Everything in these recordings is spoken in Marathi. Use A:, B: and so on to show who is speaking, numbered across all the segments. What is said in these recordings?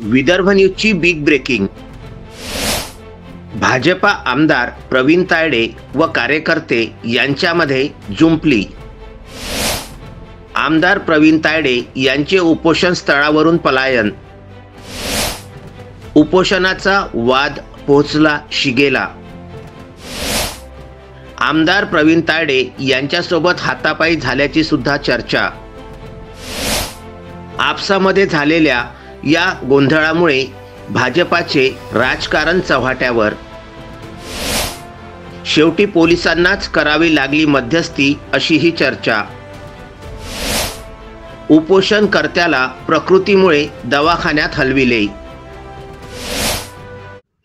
A: विदर्भ न्यूजची बिग ब्रेकिंग। भाजपा आमदार प्रवीण तायडे व कार्यकर्ते यांच्यामध्ये जुंपली। आमदार प्रवीण तायडे यांचे उपोषण स्थळावरून पलायन। उपोषणाचा वाद पोहोचला शिगेला। आमदार प्रवीण तायडे यांच्यासोबत हातापाई झाल्याची सुद्धा चर्चा। आपसामध्ये झालेल्या या गोंधळामुळे भाजपाचे राजकारण चव्हाट्यावर। शेवटी पोलिसांनाच करावी लागली मध्यस्थी अशी ही चर्चा। उपोषणकर्त्याला प्रकृतीमुळे दवाखान्यात हलविले।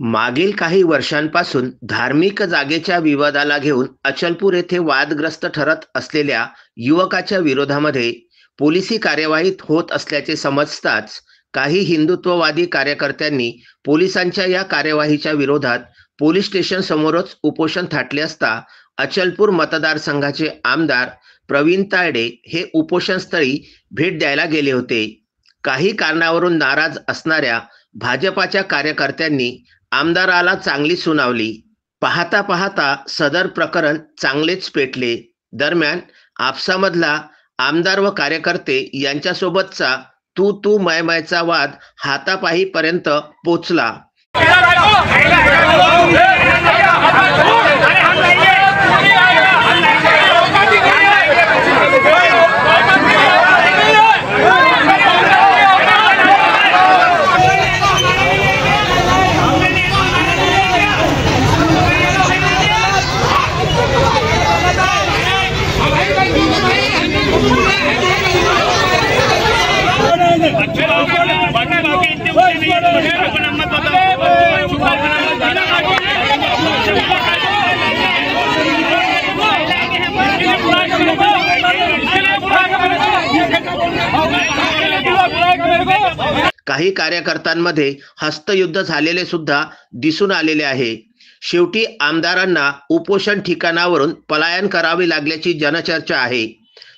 A: मागील काही वर्षांपासून धार्मिक जागेच्या विवादाला घेऊन अचलपूर येथे वादग्रस्त ठरत असलेल्या युवकाच्या विरोधामध्ये पोलिसी कार्यवाही होत असल्याचे समजताच काही हिंदुत्ववादी कार्यकर्त्यांनी पोलिसांच्या या कार्यवाहीच्या विरोधात पोलीस स्टेशन समोरच उपोषण थाटले असता अचलपूर मतदारसंघाचे आमदार प्रवीण तायडे हे उपोषणस्थळी भेट द्यायला गेले होते। काही कारणावरून नाराज असणाऱ्या भाजपाच्या कार्यकर्त्यांनी आमदाराला चांगली सुनावली। पाहता पाहता सदर प्रकरण चांगलेच पेटले। दरम्यान आपसामधला आमदार व कार्यकर्ते यांच्यासोबतचा तू तू मैं मैचा वाद हातापायीपर्यंत पोचला। काही कार्यकर्त्यांमध्ये हस्तयुद्ध झालेले सुद्धा दिसून आलेले आहे। शेवटी आमदारांना उपोषण ठिकाणावरून पलायन करावे लागल्याची जनचर्चा आहे।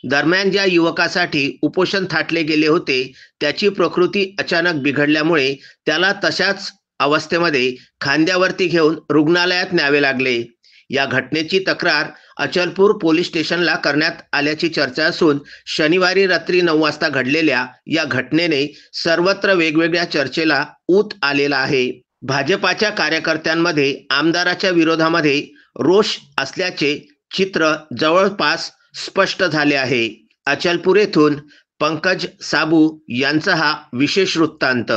A: दरम्यान ज्या युवकासाठी उपोषण थाटले गेले होते त्याची प्रकृती अचानक बिघडल्यामुळे त्याला तशाच अवस्थेमध्ये खांद्यावरती घेऊन रुग्णालयात न्यावे लागले। या घटनेची तक्रार अचलपूर पोलीस स्टेशनला करण्यात आल्याची चर्चा असून शनिवारी रात्री 9 वाजता घडलेल्या या घटनेने सर्वत्र वेगवेगळ्या चर्चेला ऊत आलेला आहे। भाजपाच्या कार्यकर्त्यांमध्ये आमदाराच्या विरोधामध्ये रोष असल्याचे चित्र जवळपास स्पष्ट झाले आहे। अचलपूर येथून पंकज साबू यांचा हा विशेष वृत्तांत।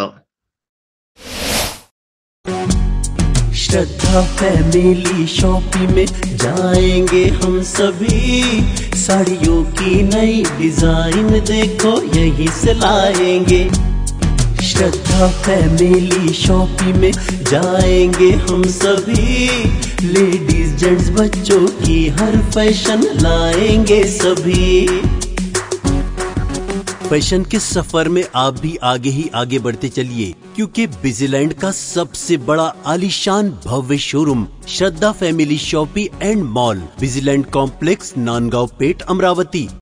B: श्रद्धा फैमिली शॉपिंग में जाएंगे हम सभी। साड़ियों की नई डिजाइन देखो यहीं से लाएंगे। श्रद्धा फैमिली शॉपिंग में जाएंगे हम सभी। लेडीज जेंट्स बच्चों की हर फैशन लाएंगे सभी। फैशन के सफर में आप भी आगे ही आगे बढ़ते चलिए, क्योंकि बिजीलैंड का सबसे बड़ा आलीशान भव्य showroom Shraddha family shopping and mall, Busyland complex, Nandgaon Peth, Amravati.